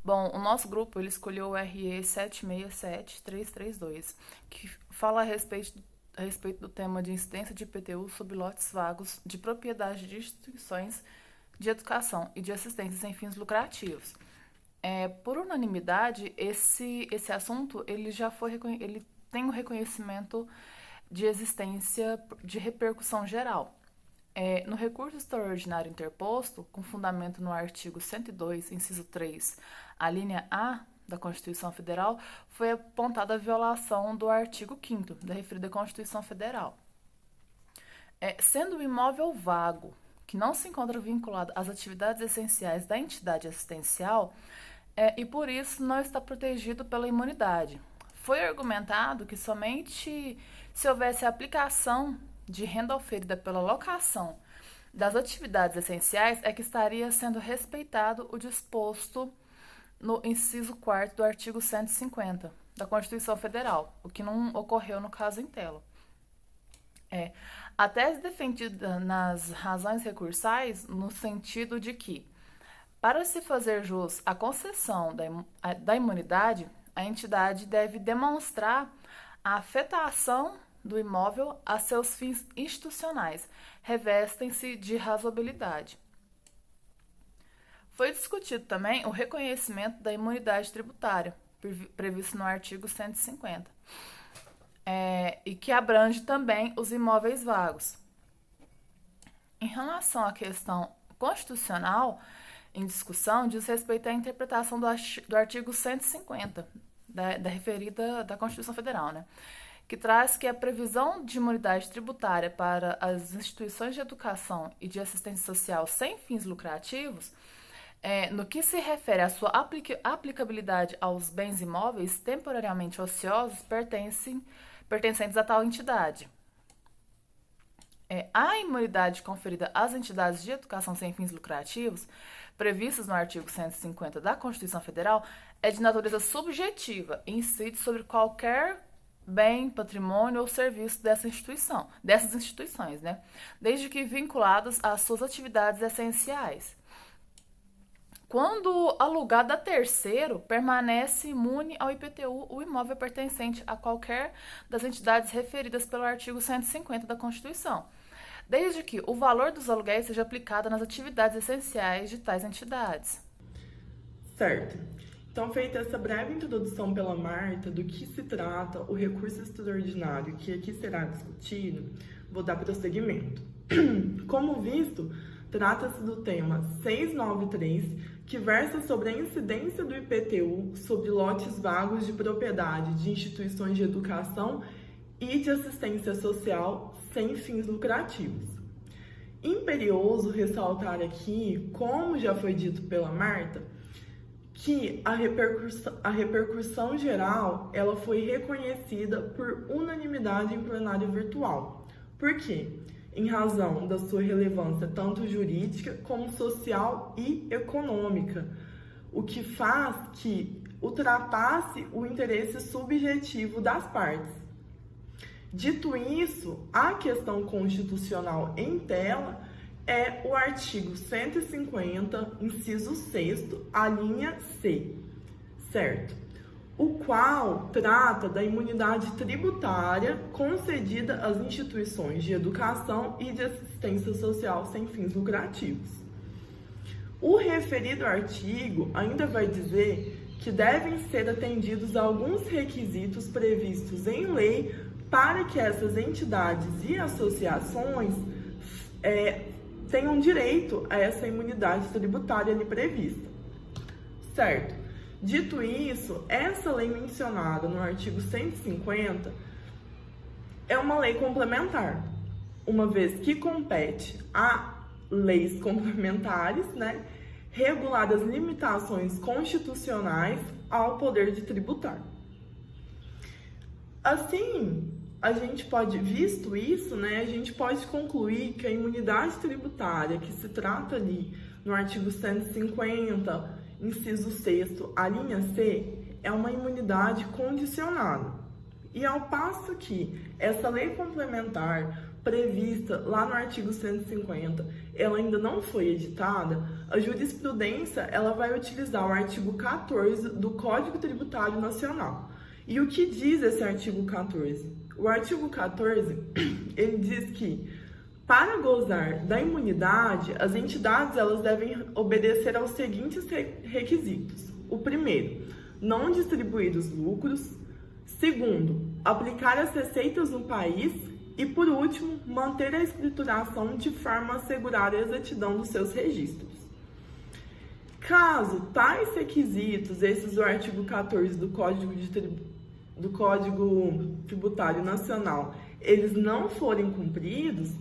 Bom, o nosso grupo ele escolheu o RE 767332, que fala a respeito do tema de incidência de IPTU sobre lotes vagos de propriedade de instituições de educação e de assistência sem fins lucrativos. Por unanimidade, esse assunto ele já foi ele tem o reconhecimento de existência de repercussão geral. No recurso extraordinário interposto, com fundamento no artigo 102, inciso 3, a linha A da Constituição Federal, foi apontada a violação do artigo 5º da referida Constituição Federal. Sendo o imóvel vago, que não se encontra vinculado às atividades essenciais da entidade assistencial, e por isso não está protegido pela imunidade. Foi argumentado que somente se houvesse aplicação de renda oferida pela locação das atividades essenciais é que estaria sendo respeitado o disposto no inciso 4º do artigo 150 da Constituição Federal, o que não ocorreu no caso Intelo. A tese defendida nas razões recursais no sentido de que, para se fazer jus à concessão da imunidade, a entidade deve demonstrar a afetação do imóvel a seus fins institucionais, revestem-se de razoabilidade. Foi discutido também o reconhecimento da imunidade tributária, previsto no artigo 150, e que abrange também os imóveis vagos. Em relação à questão constitucional em discussão, diz respeito à interpretação do artigo 150, da referida da Constituição Federal, né? Que traz que a previsão de imunidade tributária para as instituições de educação e de assistência social sem fins lucrativos, no que se refere à sua aplicabilidade aos bens imóveis temporariamente ociosos pertencentes a tal entidade. A imunidade conferida às entidades de educação sem fins lucrativos, previstas no artigo 150 da Constituição Federal, é de natureza subjetiva e incide sobre qualquer bem, patrimônio ou serviço dessas instituições, né? Desde que vinculados às suas atividades essenciais. Quando alugado a terceiro, permanece imune ao IPTU o imóvel pertencente a qualquer das entidades referidas pelo artigo 150 da Constituição, desde que o valor dos aluguéis seja aplicado nas atividades essenciais de tais entidades. Certo. Então, feita essa breve introdução pela Marta do que se trata o recurso extraordinário que aqui será discutido, vou dar prosseguimento. Como visto, trata-se do tema 693, que versa sobre a incidência do IPTU sobre lotes vagos de propriedade de instituições de educação e de assistência social sem fins lucrativos. Imperioso ressaltar aqui, como já foi dito pela Marta, que a repercussão geral ela foi reconhecida por unanimidade em plenário virtual. Por quê? Em razão da sua relevância tanto jurídica como social e econômica, o que faz que ultrapasse o interesse subjetivo das partes. Dito isso, a questão constitucional em tela é o artigo 150, inciso 6º, a linha C, certo? O qual trata da imunidade tributária concedida às instituições de educação e de assistência social sem fins lucrativos. O referido artigo ainda vai dizer que devem ser atendidos alguns requisitos previstos em lei para que essas entidades e associações tenham direito a essa imunidade tributária ali prevista, certo? Dito isso, essa lei mencionada no artigo 150 é uma lei complementar, uma vez que compete a leis complementares, né, regular as limitações constitucionais ao poder de tributar. Assim, visto isso, né, a gente pode concluir que a imunidade tributária que se trata ali no artigo 150, inciso 6º, a linha C, é uma imunidade condicionada. E ao passo que essa lei complementar prevista lá no artigo 150, ela ainda não foi editada, a jurisprudência ela vai utilizar o artigo 14 do Código Tributário Nacional. E o que diz esse artigo 14? O artigo 14, ele diz que para gozar da imunidade, as entidades elas devem obedecer aos seguintes requisitos. O primeiro, não distribuir os lucros. Segundo, aplicar as receitas no país. E, por último, manter a escrituração de forma a assegurar a exatidão dos seus registros. Caso tais requisitos, esses do artigo 14 do Código Tributário Nacional, eles não forem cumpridos,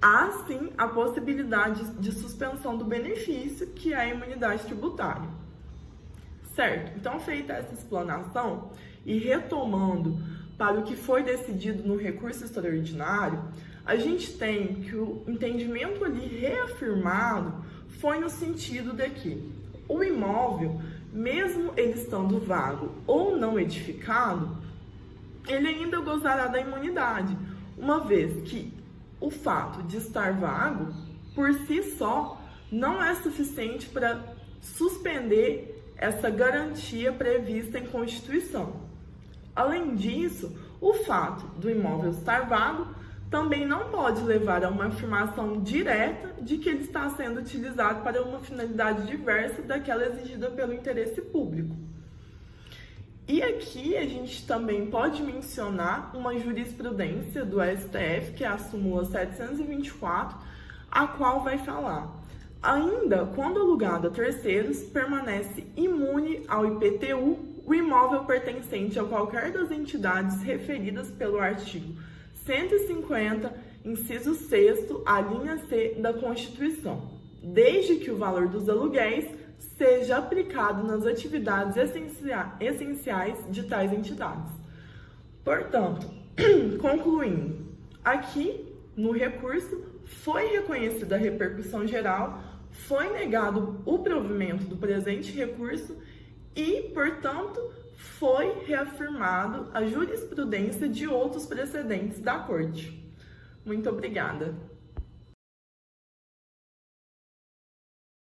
há sim a possibilidade de suspensão do benefício, que é a imunidade tributária. Certo? Então, feita essa explanação e retomando para o que foi decidido no recurso extraordinário, a gente tem que o entendimento ali reafirmado foi no sentido de que o imóvel, mesmo ele estando vago ou não edificado, ele ainda gozará da imunidade, uma vez que o fato de estar vago, por si só, não é suficiente para suspender essa garantia prevista em Constituição. Além disso, o fato do imóvel estar vago também não pode levar a uma afirmação direta de que ele está sendo utilizado para uma finalidade diversa daquela exigida pelo interesse público. E aqui a gente também pode mencionar uma jurisprudência do STF, que é a súmula 724, a qual vai falar: ainda quando alugado a terceiros, permanece imune ao IPTU o imóvel pertencente a qualquer das entidades referidas pelo artigo 150, inciso 6º, a linha C da Constituição, desde que o valor dos aluguéis seja aplicado nas atividades essenciais de tais entidades. Portanto, concluindo, aqui no recurso foi reconhecida a repercussão geral, foi negado o provimento do presente recurso e, portanto, foi reafirmado a jurisprudência de outros precedentes da Corte. Muito obrigada.